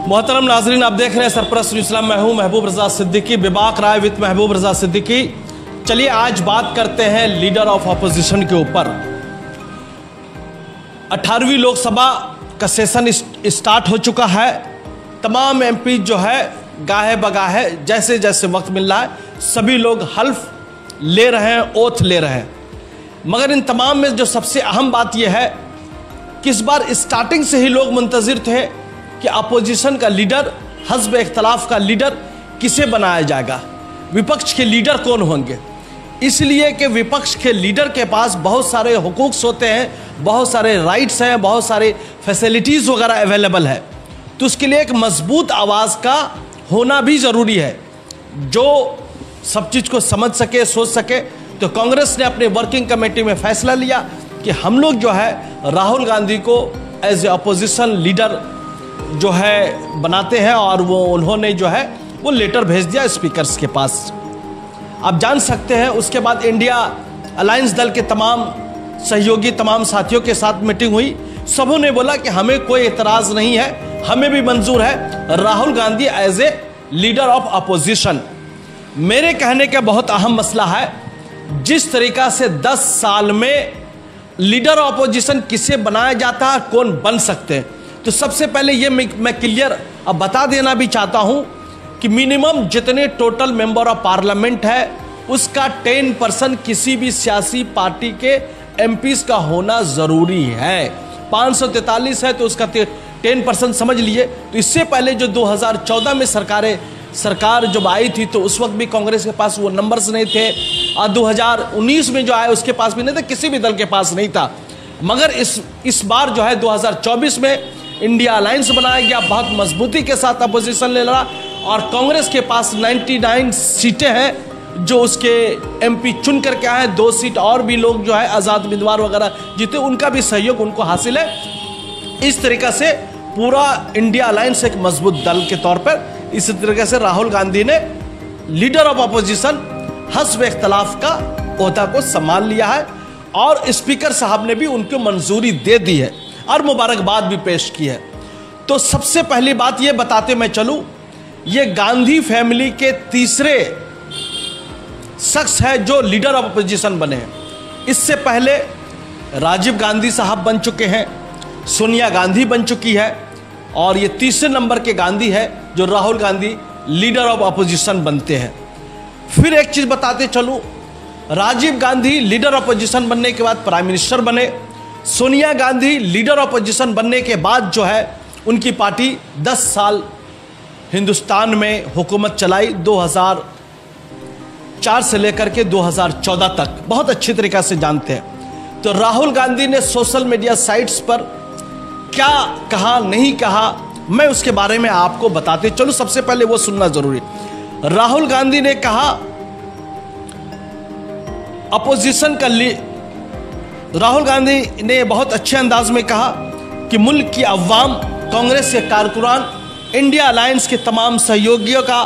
मोहतरम नाजरीन, आप देख रहे हैं सरपरस्त न्यूज़ इस्लाम। मैं हूं महबूब रजा सिद्दीकी, बेबाक राय विद महबूब रजा सिद्दीकी। चलिए आज बात करते हैं लीडर ऑफ अपोजिशन के ऊपर। 18वीं लोकसभा का सेशन स्टार्ट हो चुका है। तमाम एमपी जो है गाहे बगाहे जैसे जैसे वक्त मिल रहा है सभी लोग हल्फ ले रहे हैं, ओथ ले रहे हैं। मगर इन तमाम में जो सबसे अहम बात यह है कि इस बार स्टार्टिंग से ही लोग मुंतजिर थे कि अपोजिशन का लीडर, हस्ब इख्तलाफ का लीडर किसे बनाया जाएगा, विपक्ष के लीडर कौन होंगे। इसलिए कि विपक्ष के लीडर के पास बहुत सारे हुकूक होते हैं, बहुत सारे राइट्स हैं, बहुत सारे फैसिलिटीज़ वगैरह अवेलेबल है। तो उसके लिए एक मजबूत आवाज़ का होना भी ज़रूरी है जो सब चीज़ को समझ सके, सोच सके। तो कांग्रेस ने अपने वर्किंग कमेटी में फैसला लिया कि हम लोग जो है राहुल गांधी को एज ए अपोजिशन लीडर जो है बनाते हैं, और वो उन्होंने जो है वो लेटर भेज दिया स्पीकर्स के पास। आप जान सकते हैं उसके बाद इंडिया अलायंस दल के तमाम सहयोगी, तमाम साथियों के साथ मीटिंग हुई। सबों ने बोला कि हमें कोई एतराज़ नहीं है, हमें भी मंजूर है Rahul Gandhi as a leader of opposition. मेरे कहने का बहुत अहम मसला है, जिस तरीका से 10 साल में लीडर ऑफ अपोजिशन किसे बनाया जाता है, कौन बन सकते हैं। तो सबसे पहले ये मैं क्लियर अब बता देना भी चाहता हूं कि मिनिमम जितने टोटल मेंबर ऑफ पार्लियामेंट है उसका 10% किसी भी सियासी पार्टी के एमपीज का होना जरूरी है। 543 है तो उसका 10% समझ लिए। तो इससे पहले जो 2014 में सरकार जब आई थी तो उस वक्त भी कांग्रेस के पास वो नंबर्स नहीं थे, और 2019 में जो आए उसके पास भी नहीं था, किसी भी दल के पास नहीं था। मगर इस बार जो है 2024 में इंडिया अलायंस बनाया गया, बहुत मजबूती के साथ अपोजिशन ले रहा, और कांग्रेस के पास 99 सीटें हैं जो उसके एमपी चुन करके आए हैं। 2 सीट और भी लोग जो है आज़ाद उम्मीदवार वगैरह जीते, उनका भी सहयोग उनको हासिल है। इस तरीक़ा से पूरा इंडिया अलायंस एक मजबूत दल के तौर पर इसी तरीके से राहुल गांधी ने लीडर ऑफ अपोजिशन हस्ब इख्तलाफ का ओहदा को संभाल लिया है, और स्पीकर साहब ने भी उनको मंजूरी दे दी है और मुबारकबाद भी पेश की है। तो सबसे पहली बात ये बताते मैं चलूं, ये गांधी फैमिली के तीसरे शख्स है जो लीडर ऑफ अपोजिशन बने हैं। इससे पहले राजीव गांधी साहब बन चुके हैं, सोनिया गांधी बन चुकी है, और ये तीसरे नंबर के गांधी है जो Rahul Gandhi leader of opposition बनते हैं। फिर एक चीज़ बताते चलूं, Rajiv Gandhi leader of opposition बनने के बाद प्राइम मिनिस्टर बने। Sonia Gandhi leader of opposition बनने के बाद जो है उनकी पार्टी 10 साल हिंदुस्तान में हुकूमत चलाई, 2004 से लेकर के 2014 तक, बहुत अच्छी तरीक़ा से जानते हैं। तो राहुल गांधी ने सोशल मीडिया साइट्स पर क्या कहा, नहीं कहा, मैं उसके बारे में आपको बताते चलूं। सबसे पहले वो सुनना जरूरी। राहुल गांधी ने कहा अपोजिशन का राहुल गांधी ने बहुत अच्छे अंदाज में कहा कि मुल्क की अवाम, कांग्रेस के कारकुनान, इंडिया अलायंस के तमाम सहयोगियों का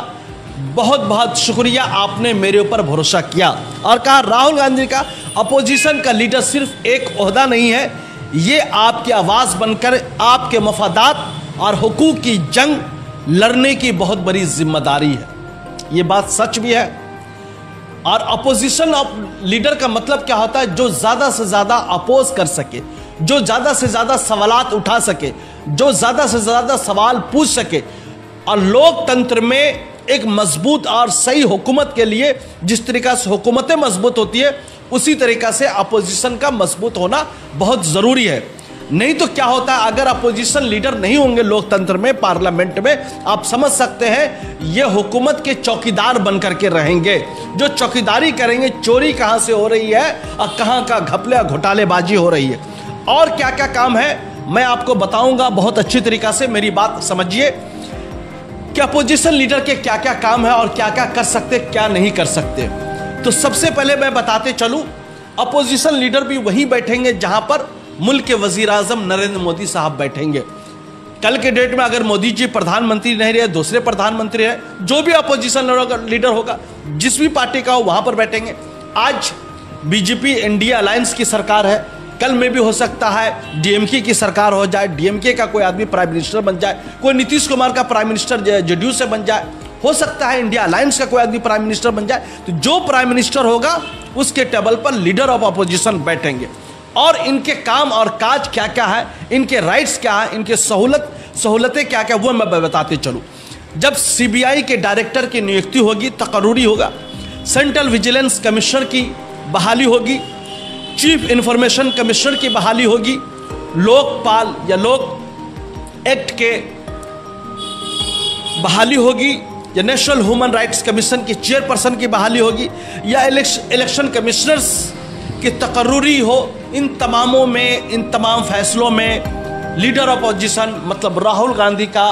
बहुत बहुत शुक्रिया, आपने मेरे ऊपर भरोसा किया। और कहा राहुल गांधी का अपोजिशन का लीडर सिर्फ एक ओहदा नहीं है, ये आपकी आवाज़ बनकर आपके मफादात और हुकूक की जंग लड़ने की बहुत बड़ी जिम्मेदारी है। ये बात सच भी है। और अपोजिशन ऑफ लीडर का मतलब क्या होता है, जो ज़्यादा से ज़्यादा अपोज कर सके, जो ज़्यादा से ज़्यादा सवालात उठा सके, जो ज़्यादा से ज़्यादा सवाल पूछ सके। और लोकतंत्र में एक मजबूत और सही हुकूमत के लिए जिस तरीक़ा से हुकूमतें मजबूत होती है उसी तरीक़ा से अपोजिशन का मजबूत होना बहुत ज़रूरी है। नहीं तो क्या होता है, अगर अपोजिशन लीडर नहीं होंगे लोकतंत्र में, पार्लियामेंट में, आप समझ सकते हैं ये हुकूमत के चौकीदार बनकर के रहेंगे, जो चौकीदारी करेंगे चोरी कहां से हो रही है और कहां का घपले घोटालेबाजी हो रही है, और क्या क्या काम है मैं आपको बताऊंगा बहुत अच्छी तरीक़ा से। मेरी बात समझिए कि अपोजिशन लीडर के क्या क्या काम है और क्या क्या कर सकते, क्या नहीं कर सकते। तो सबसे पहले मैं बताते चलूं, अपोजिशन लीडर भी वहीं बैठेंगे जहां पर मुल्क के वजीर आजम नरेंद्र मोदी साहब बैठेंगे। कल के डेट में अगर मोदी जी प्रधानमंत्री नहीं रहे, दूसरे प्रधानमंत्री है, जो भी अपोजिशन लीडर होगा जिस भी पार्टी का हो वहां पर बैठेंगे। आज बीजेपी इंडिया अलायंस की सरकार है, कल में भी हो सकता है डीएमके की सरकार हो जाए, डीएमके का कोई आदमी प्राइम मिनिस्टर बन जाए, कोई नीतीश कुमार का प्राइम मिनिस्टर जेडीयू से बन जाए, हो सकता है इंडिया अलायंस का कोई आदमी प्राइम मिनिस्टर बन जाए। तो जो प्राइम मिनिस्टर होगा उसके टेबल पर लीडर ऑफ अपोजिशन बैठेंगे और इनके काम और काज क्या क्या है, इनके राइट्स क्या है, इनके सहूलतें क्या क्या, वो मैं बताते चलूँ। जब सीबीआई के डायरेक्टर की नियुक्ति होगी, तकर्रुरी होगा, सेंट्रल विजिलेंस कमिश्नर की बहाली होगी, चीफ इंफॉर्मेशन कमिश्नर की बहाली होगी, लोकपाल या लोक एक्ट के बहाली होगी, या नेशनल ह्यूमन राइट्स कमीशन की चेयरपर्सन की बहाली होगी, या इलेक्शन कमिश्नर्स की तकर्रुरी हो, इन तमामों में, इन तमाम फैसलों में लीडर ऑफ अपोजिशन मतलब राहुल गांधी का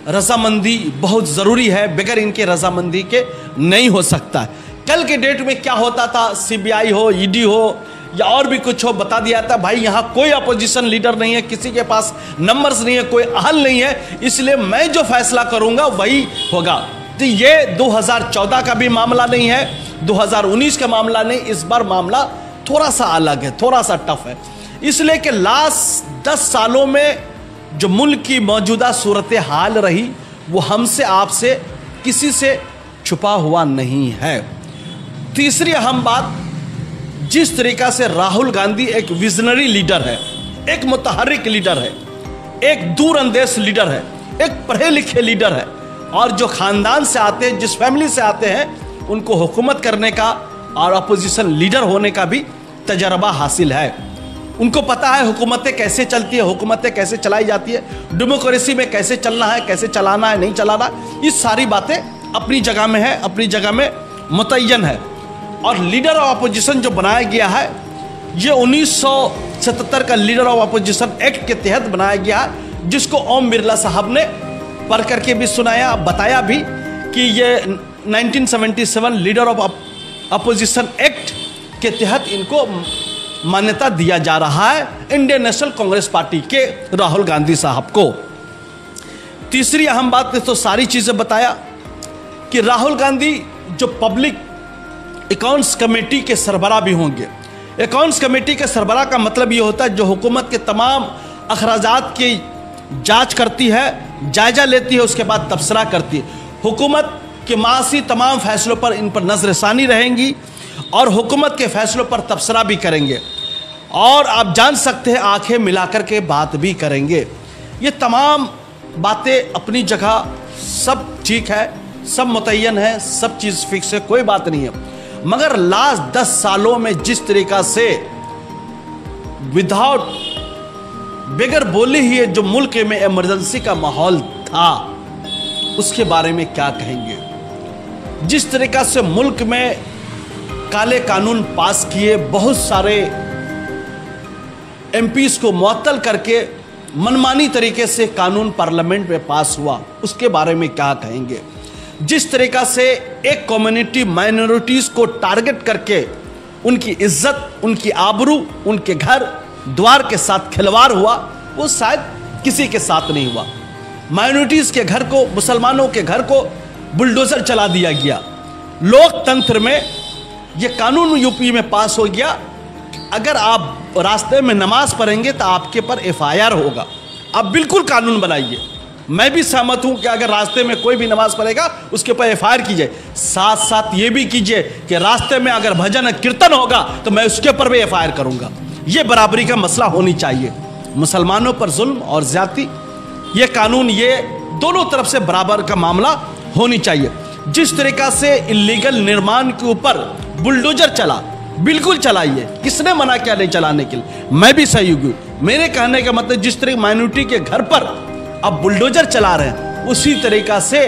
रजामंदी बहुत ज़रूरी है। बगैर इनके रजामंदी के नहीं हो सकता। कल के डेट में क्या होता था, सीबीआई हो, ईडी हो या और भी कुछ हो, बता दिया था भाई यहाँ कोई अपोजिशन लीडर नहीं है, किसी के पास नंबर्स नहीं है, कोई अहल नहीं है, इसलिए मैं जो फैसला करूंगा वही होगा। तो ये 2014 का भी मामला नहीं है, 2019 का मामला नहीं, इस बार मामला थोड़ा सा अलग है, थोड़ा सा टफ है। इसलिए कि लास्ट 10 सालों में जो मुल्क की मौजूदा सूरत हाल रही वो हमसे आपसे किसी से छुपा हुआ नहीं है। तीसरी अहम बात, जिस तरीका से राहुल गांधी एक विजनरी लीडर है, एक मुतहर्रिक लीडर है, एक दूरअंदेश लीडर है, एक पढ़े लिखे लीडर है, और जो खानदान से आते हैं, जिस फैमिली से आते हैं, उनको हुकूमत करने का और अपोजिशन लीडर होने का भी तजर्बा हासिल है। उनको पता है हुकूमतें कैसे चलती है, हुकूमतें कैसे चलाई जाती है, डेमोक्रेसी में कैसे चलना है, कैसे चलाना है, नहीं चलाना, ये सारी बातें अपनी जगह में है, अपनी जगह में मुतय्यन है। और लीडर ऑफ अपोजिशन जो बनाया गया है, ये 1977 का लीडर ऑफ अपोजिशन एक्ट के तहत बनाया गया है, जिसको ओम बिरला साहब ने पढ़ करके भी सुनाया, बताया भी कि ये 1977 लीडर ऑफ अपोजिशन एक्ट के तहत इनको मान्यता दिया जा रहा है, इंडियन नेशनल कांग्रेस पार्टी के राहुल गांधी साहब को। तीसरी अहम बात तो सारी चीज़ें बताया कि राहुल गांधी जो पब्लिक अकाउंट्स कमेटी के सरबराह भी होंगे। अकाउंट्स कमेटी के सरबराह का मतलब ये होता है जो हुकूमत के तमाम अखराजात की जांच करती है, जायजा लेती है, उसके बाद तबसरा करती है। हुकूमत के मासी तमाम फैसलों पर इन पर नजरसानी रहेंगी और हुकूमत के फैसलों पर तबसरा भी करेंगे, और आप जान सकते हैं आंखें मिलाकर के बात भी करेंगे। ये तमाम बातें अपनी जगह सब ठीक है, सब मुतय्यन है, सब चीज़ फिक्स है, कोई बात नहीं है। मगर लास्ट 10 सालों में जिस तरीका से विदाउट बगैर बोले ही जो मुल्क में इमरजेंसी का माहौल था, उसके बारे में क्या कहेंगे। जिस तरीका से मुल्क में काले कानून पास किए, बहुत सारे एमपीज को मुअत्तल करके मनमानी तरीके से कानून पार्लियामेंट में पास हुआ, उसके बारे में क्या कहेंगे। जिस तरीका से एक कम्युनिटी माइनॉरिटीज को टारगेट करके उनकी इज्जत, उनकी आबरू, उनके घर द्वार के साथ खिलवाड़ हुआ, वो शायद किसी के साथ नहीं हुआ। माइनॉरिटीज के घर को, मुसलमानों के घर को बुलडोजर चला दिया गया। लोकतंत्र में ये कानून यूपी में पास हो गया, अगर आप रास्ते में नमाज पढ़ेंगे तो आपके पर एफआईआर होगा। आप बिल्कुल कानून बनाइए, मैं भी सहमत हूं कि अगर रास्ते में कोई भी नमाज पढ़ेगा उसके ऊपर एफआईआर कीजिए। साथ साथ ये भी कीजिए कि रास्ते में अगर भजन कीर्तन होगा तो मैं उसके ऊपर भी एफआईआर करूंगा। ये बराबरी का मसला होनी चाहिए। मुसलमानों पर जुल्म और ज्यादती, ये कानून, ये दोनों तरफ से बराबर का मामला होनी चाहिए। जिस तरीका से इलीगल निर्माण के ऊपर बुलडोजर चला, बिल्कुल चलाइए, किसने मना किया नहीं चलाने के लिए, मैं भी सहयोगी हूं। मेरे कहने का मतलब जिस तरह माइनॉरिटी के घर पर अब बुलडोजर चला रहे हैं, उसी तरीका से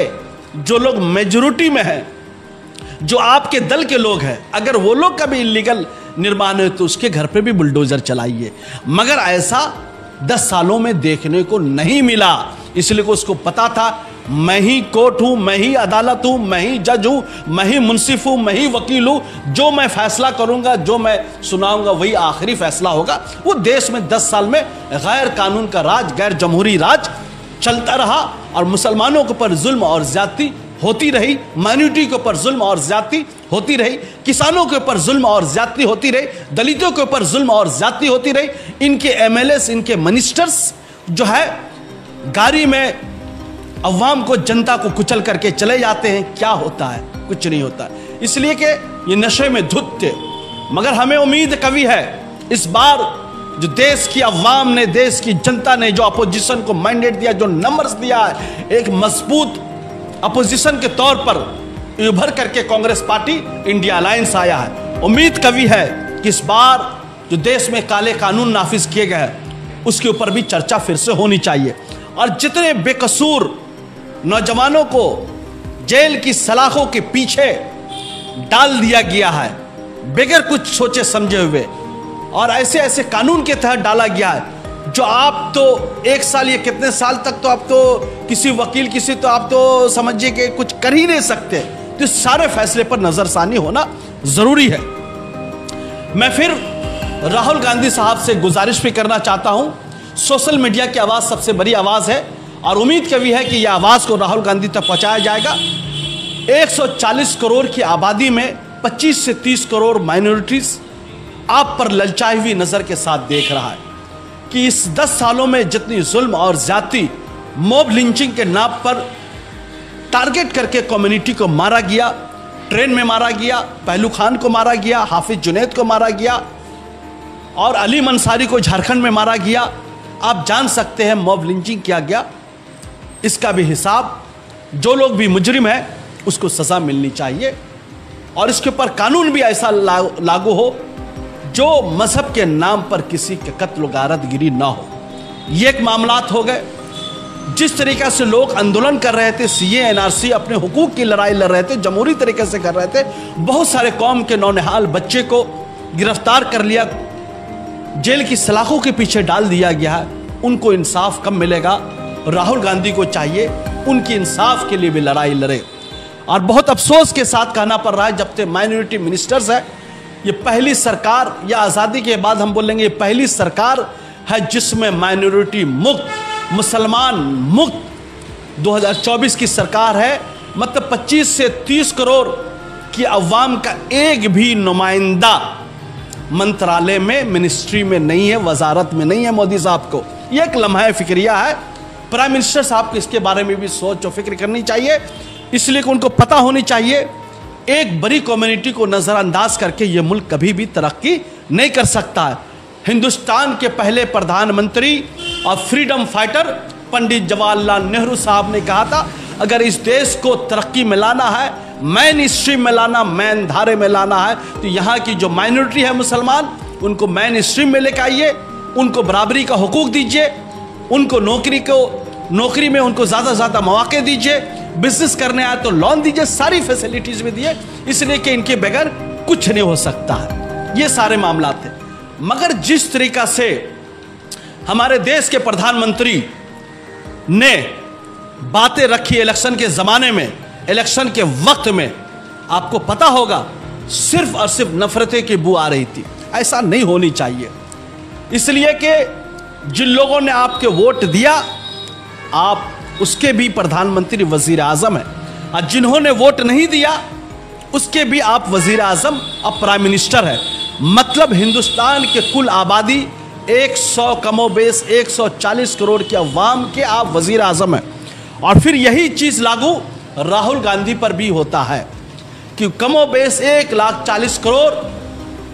जो लोग मेजॉरिटी में हैं, जो आपके दल के लोग हैं, अगर वो लोग का भी इलीगल निर्माण है तो उसके घर पे भी बुलडोजर चलाइए। मगर ऐसा 10 सालों में देखने को नहीं मिला, इसलिए को उसको पता था मैं ही कोर्ट हूं, मैं ही अदालत हूं, मैं ही जज हूं, मैं ही मुंसिफ हूं, मैं ही वकील हूं, जो मैं फैसला करूंगा, जो मैं सुनाऊंगा वही आखिरी फैसला होगा। वो देश में 10 साल में गैर कानून का राज, गैर जमहूरी राज चलता रहा और मुसलमानों के ऊपर जुल्म और ज्यादती होती रही, माइनॉरिटी के ऊपर जुल्म और ज्यादती होती रही, किसानों के ऊपर जुल्म और ज्यादती होती रही, दलितों के ऊपर जुल्म और ज्यादती होती रही। इनके एमएलएस, इनके मिनिस्टर्स जो है गाड़ी में अवाम को, जनता को कुचल करके चले जाते हैं। क्या होता है? कुछ नहीं होता, इसलिए कि ये नशे में धुत थे। मगर हमें उम्मीद कभी है इस बार जो देश की अवाम ने, देश की जनता ने जो अपोजिशन को मैंडेट दिया, जो नंबर्स दिया है, एक मजबूत अपोजिशन के तौर पर उभर करके कांग्रेस पार्टी इंडिया अलायंस आया है। उम्मीद कभी है कि इस बार जो देश में काले कानून नाफिज किए गए हैं उसके ऊपर भी चर्चा फिर से होनी चाहिए। और जितने बेकसूर नौजवानों को जेल की सलाखों के पीछे डाल दिया गया है बगैर कुछ सोचे समझे हुए, और ऐसे ऐसे कानून के तहत डाला गया है जो आप तो 1 साल या कितने साल तक तो आप तो किसी वकील, किसी तो आप तो समझिए कि कुछ कर ही नहीं सकते। तो इस सारे फैसले पर नजरसानी होना जरूरी है। मैं फिर राहुल गांधी साहब से गुजारिश भी करना चाहता हूं, सोशल मीडिया की आवाज सबसे बड़ी आवाज है और उम्मीद कभी है कि यह आवाज को राहुल गांधी तक पहुंचाया जाएगा। 140 करोड़ की आबादी में 25 से 30 करोड़ माइनॉरिटीज आप पर ललचाई हुई नजर के साथ देख रहा है कि इस 10 सालों में जितनी जुल्म और ज्यादती, मॉब लिंचिंग के नाम पर टारगेट करके कम्युनिटी को मारा गया, ट्रेन में मारा गया, पहलू खान को मारा गया, हाफिज जुनैद को मारा गया और अली मंसारी को झारखंड में मारा गया। आप जान सकते हैं मॉब लिंचिंग किया गया, इसका भी हिसाब, जो लोग भी मुजरिम है उसको सजा मिलनी चाहिए और इसके ऊपर कानून भी ऐसा लागू हो जो मजहब के नाम पर किसी के कत्ल गारतगिरी ना हो। ये एक मामलात हो गए। जिस तरीका से लोग आंदोलन कर रहे थे, सीए एनआरसी, अपने हुकूक की लड़ाई लड़ रहे थे, जमहूरी तरीके से कर रहे थे, बहुत सारे कौम के नौनिहाल बच्चे को गिरफ्तार कर लिया, जेल की सलाखों के पीछे डाल दिया गया है। उनको इंसाफ कब मिलेगा? राहुल गांधी को चाहिए उनकी इंसाफ के लिए भी लड़ाई लड़े। और बहुत अफसोस के साथ कहना पड़ रहा है, जब से माइनॉरिटी मिनिस्टर्स है, ये पहली सरकार, या आज़ादी के बाद हम बोलेंगे, ये पहली सरकार है जिसमें माइनॉरिटी मुक्त, मुसलमान मुक्त 2024 की सरकार है। मतलब 25 से 30 करोड़ की अवाम का एक भी नुमाइंदा मंत्रालय में, मिनिस्ट्री में नहीं है, वजारत में नहीं है मोदी साहब को। ये एक लम्हा फिक्रिया है। प्राइम मिनिस्टर साहब को इसके बारे में भी सोच और फिक्र करनी चाहिए, इसलिए कि उनको पता होनी चाहिए एक बड़ी कम्युनिटी को नजरअंदाज करके ये मुल्क कभी भी तरक्की नहीं कर सकता है। हिंदुस्तान के पहले प्रधानमंत्री और फ्रीडम फाइटर पंडित जवाहरलाल नेहरू साहब ने कहा था, अगर इस देश को तरक्की में लाना है, मेन स्ट्रीम में लाना, मेन धारे में लाना है, तो यहाँ की जो माइनॉरिटी है मुसलमान, उनको मेन स्ट्रीम में लेकर आइए, उनको बराबरी का हुकूक दीजिए, उनको नौकरी में उनको ज़्यादा से ज़्यादा मौके दीजिए, बिजनेस करने आए तो लोन दीजिए, सारी फैसिलिटीज भी दिए, इसलिए कि इनके बगैर कुछ नहीं हो सकता है। ये सारे मामला थे। मगर जिस तरीका से हमारे देश के प्रधानमंत्री ने बातें रखी इलेक्शन के ज़माने में, इलेक्शन के वक्त में, आपको पता होगा सिर्फ और सिर्फ नफरतें की बू आ रही थी। ऐसा नहीं होनी चाहिए, इसलिए कि जिन लोगों ने आपके वोट दिया, आप उसके भी प्रधानमंत्री वजीर आजम है, और जिन्होंने वोट नहीं दिया उसके भी आप वजीर आजम और प्राइम मिनिस्टर है। मतलब हिंदुस्तान के कुल आबादी 100 कमोबेश 140 करोड़ के अवाम के आप वजीर आजम हैं। और फिर यही चीज़ लागू राहुल गांधी पर भी होता है कि कमोबेश 140 करोड़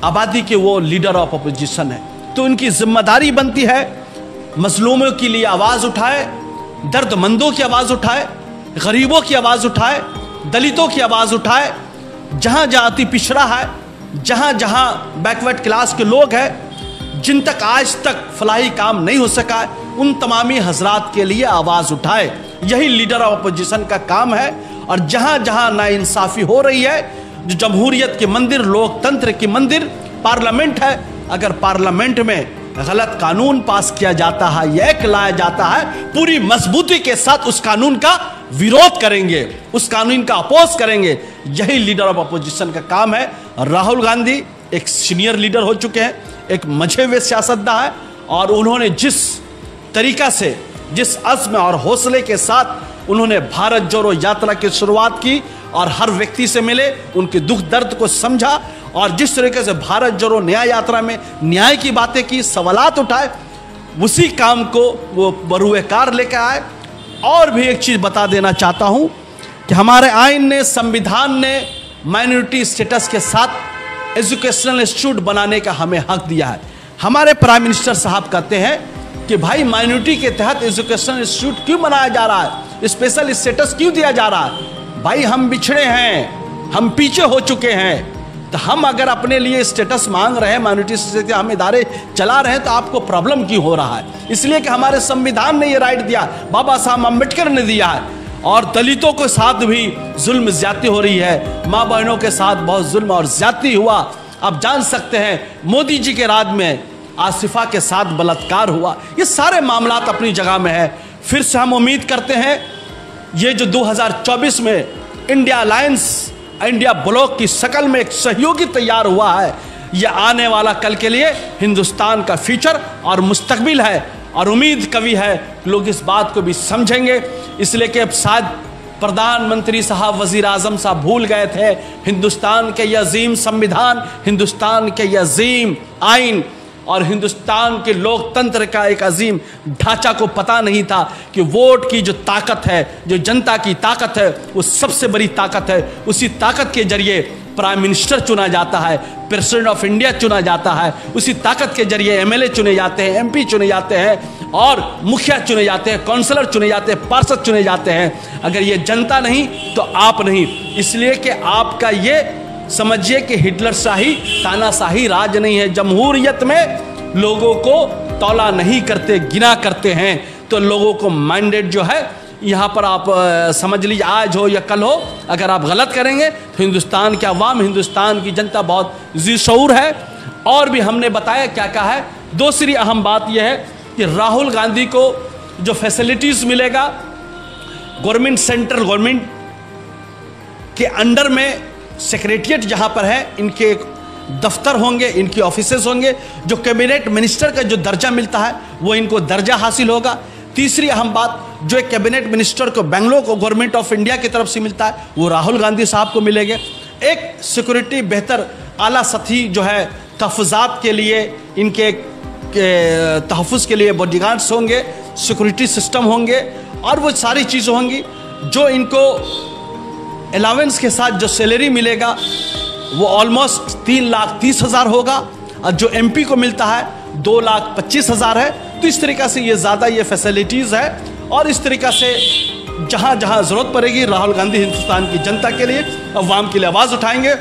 आबादी के वो लीडर ऑफ अपोजिशन है, तो उनकी जिम्मेदारी बनती है मजलूमों के लिए आवाज़ उठाए, दर्दमंदों की आवाज़ उठाए, गरीबों की आवाज़ उठाए, दलितों की आवाज़ उठाए, जहाँ जहाँ अति पिछड़ा है, जहाँ जहाँ बैकवर्ड क्लास के लोग हैं, जिन तक आज तक फलाही काम नहीं हो सका, उन तमामी हजरात के लिए आवाज़ उठाए। यही लीडर ऑफ अपोजिशन का काम है। और जहाँ जहाँ नाइंसाफ़ी हो रही है, जो जमहूरियत के मंदिर, लोकतंत्र के मंदिर पार्लियामेंट है, अगर पार्लियामेंट में गलत कानून पास किया जाता है, एक्ट लाया जाता है, पूरी मजबूती के साथ उस कानून का विरोध करेंगे, उस कानून का अपोज करेंगे। यही लीडर ऑफ अपोजिशन का काम है। राहुल गांधी एक सीनियर लीडर हो चुके हैं, एक मजे हुए सियासतदान है, और उन्होंने जिस तरीका से, जिस अज़्म और हौसले के साथ उन्होंने भारत जोड़ो यात्रा की शुरुआत की और हर व्यक्ति से मिले, उनके दुख दर्द को समझा और जिस तरीके से भारत जोड़ो न्याय यात्रा में न्याय की बातें की, सवालात उठाए, उसी काम को वो बरूएकार लेकर आए। और भी एक चीज़ बता देना चाहता हूं कि हमारे आइन ने, संविधान ने माइनॉरिटी स्टेटस के साथ एजुकेशनल इंस्टीट्यूट बनाने का हमें हक दिया है। हमारे प्राइम मिनिस्टर साहब कहते हैं कि भाई माइनॉरिटी के तहत एजुकेशनल इंस्टीट्यूट क्यों बनाया जा रहा है, स्पेशल स्टेटस क्यों दिया जा रहा है। भाई हम बिछड़े हैं, हम पीछे हो चुके हैं, तो हम अगर अपने लिए स्टेटस मांग रहे हैं, माइनॉरिटी से हम इदारे चला रहे हैं, तो आपको प्रॉब्लम क्यों हो रहा है। इसलिए कि हमारे संविधान ने ये राइट दिया, बाबा साहब अम्बेडकर ने दिया है। और दलितों के साथ भी जुल्म ज्यादती हो रही है, माँ बहनों के साथ बहुत जुल्म और ज्यादती हुआ। आप जान सकते हैं मोदी जी के राज में आसिफा के साथ बलात्कार हुआ। ये सारे मामलात अपनी जगह में है। फिर से हम उम्मीद करते हैं ये जो 2024 में इंडिया अलायंस, इंडिया ब्लॉक की शक्ल में एक सहयोगी तैयार हुआ है, यह आने वाला कल के लिए हिंदुस्तान का फ्यूचर और मुस्तकबिल है। और उम्मीद कभी है लोग इस बात को भी समझेंगे। इसलिए कि अब शायद प्रधानमंत्री साहब, वजीर आजम साहब भूल गए थे हिंदुस्तान के ये अजीम संविधान, हिंदुस्तान के ये अजीम आइन और हिंदुस्तान के लोकतंत्र का एक अजीम ढांचा को पता नहीं था कि वोट की जो ताकत है, जो जनता की ताकत है, वो सबसे बड़ी ताकत है। उसी ताकत के जरिए प्राइम मिनिस्टर चुना जाता है, प्रेसिडेंट ऑफ इंडिया चुना जाता है, उसी ताकत के जरिए एमएलए चुने जाते हैं, एमपी चुने जाते हैं और मुखिया चुने जाते हैं, काउंसलर चुने जाते हैं, पार्षद चुने जाते हैं। अगर ये जनता नहीं तो आप नहीं। इसलिए कि आपका ये समझिए कि हिटलर शाही, तानाशाही राज नहीं है। जमहूरियत में लोगों को तौला नहीं करते, गिना करते हैं। तो लोगों को माइंडेड जो है यहाँ पर आप समझ लीजिए, आज हो या कल हो, अगर आप गलत करेंगे तो हिंदुस्तान के अवाम, हिंदुस्तान की जनता बहुत जी शऊर है। और भी हमने बताया क्या कहा है। दूसरी अहम बात यह है कि राहुल गांधी को जो फैसिलिटीज़ मिलेगा गवर्नमेंट, सेंट्रल गवर्नमेंट के अंडर में सेक्रेटरिएट जहाँ पर है, इनके दफ्तर होंगे, इनकी ऑफिसेज होंगे। जो कैबिनेट मिनिस्टर का जो दर्जा मिलता है वो इनको दर्जा हासिल होगा। तीसरी अहम बात, जो एक कैबिनेट मिनिस्टर को बेंगलोर को गवर्नमेंट ऑफ इंडिया की तरफ से मिलता है वो राहुल गांधी साहब को मिलेंगे। एक सिक्योरिटी बेहतर आला सतही जो है तहफ़्फ़ुज़ात के लिए, इनके तहफ़्फ़ुज़ के लिए बॉडीगार्ड्स होंगे, सिक्योरिटी सिस्टम होंगे और वो सारी चीज़ें होंगी। जो इनको अलावेंस के साथ जो सैलरी मिलेगा वो ऑलमोस्ट 3,30,000 होगा और जो एमपी को मिलता है 2,25,000 है। तो इस तरीक़ा से ये ज़्यादा ये फैसिलिटीज़ है और इस तरीक़ा से जहाँ जहाँ ज़रूरत पड़ेगी राहुल गांधी हिंदुस्तान की जनता के लिए, अवाम के लिए आवाज़ उठाएंगे।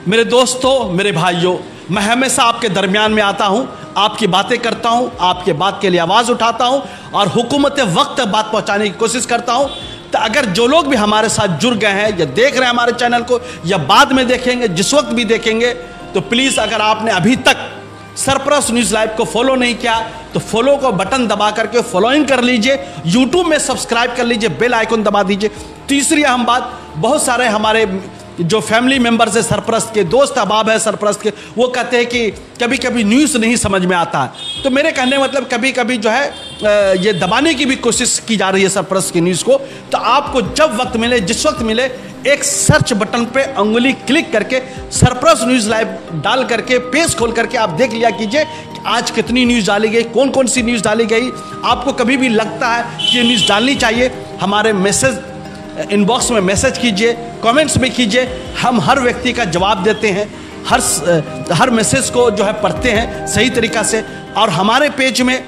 मेरे दोस्तों, मेरे भाइयों, मैं हमेशा आपके दरमियान में आता हूँ, आपकी बातें करता हूँ, आपके बात के लिए आवाज़ उठाता हूँ और हुकूमत वक्त बात पहुँचाने की कोशिश करता हूँ। तो अगर जो लोग भी हमारे साथ जुड़ गए हैं या देख रहे हैं हमारे चैनल को या बाद में देखेंगे, जिस वक्त भी देखेंगे, तो प्लीज़ अगर आपने अभी तक सरप्राइज न्यूज़ लाइव को फॉलो नहीं किया तो फॉलो को बटन दबा करके फॉलोइंग कर लीजिए, यूट्यूब में सब्सक्राइब कर लीजिए, बेल आइकन दबा दीजिए। तीसरी अहम बात, बहुत सारे हमारे जो फैमिली मेंबर्स है सरपरस्त के, दोस्त अहबाब है सरपरस्त के, वो कहते हैं कि कभी कभी न्यूज़ नहीं समझ में आता है। तो मेरे कहने मतलब कभी कभी जो है ये दबाने की भी कोशिश की जा रही है सरपरस्त की न्यूज़ को। तो आपको जब वक्त मिले, जिस वक्त मिले, एक सर्च बटन पे उंगली क्लिक करके सरपरस्त न्यूज़ लाइव डाल करके पेज खोल करके आप देख लिया कीजिए कि आज कितनी न्यूज़ डाली गई, कौन कौन सी न्यूज़ डाली गई। आपको कभी भी लगता है कि ये न्यूज़ डालनी चाहिए, हमारे मैसेज इनबॉक्स में मैसेज कीजिए, कमेंट्स में कीजिए। हम हर व्यक्ति का जवाब देते हैं, हर मैसेज को जो है पढ़ते हैं सही तरीक़ा से। और हमारे पेज में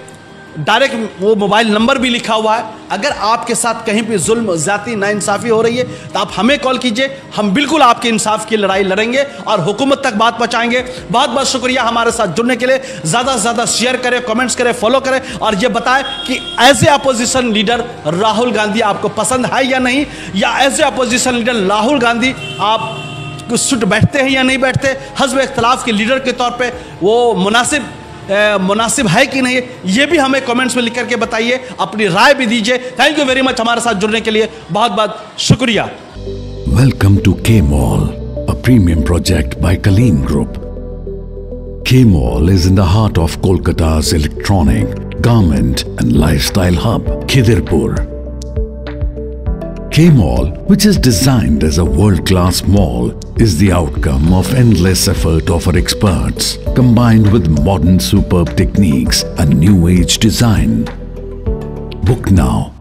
डायरेक्ट वो मोबाइल नंबर भी लिखा हुआ है। अगर आपके साथ कहीं पे जुल्म, ज़्यादती, नाइंसाफ़ी हो रही है तो आप हमें कॉल कीजिए, हम बिल्कुल आपके इंसाफ की लड़ाई लड़ेंगे और हुकूमत तक बात पहुँचाएंगे। बहुत बहुत शुक्रिया हमारे साथ जुड़ने के लिए। ज़्यादा से ज़्यादा शेयर करें, कमेंट्स करें, फॉलो करें और ये बताएं कि as a opposition leader Rahul Gandhi आपको पसंद है या नहीं, या as a opposition leader Rahul Gandhi आप सुट बैठते हैं या नहीं बैठते, हस्ब इख्तलाफ के लीडर के तौर पर वो मुनासिब है कि नहीं, ये भी हमें कमेंट्स में लिख करके बताइए, अपनी राय भी दीजिए। थैंक यू वेरी मच हमारे साथ जुड़ने के लिए, बहुत बहुत शुक्रिया। Welcome to K mall, a premium project by Kaleen group. K Mall is in the heart of Kolkata's electronic, garment and lifestyle hub, Khidirpur. K-Mall, which is designed as a world-class mall, is the outcome of endless effort of our experts, combined with modern superb techniques and new age design. Book now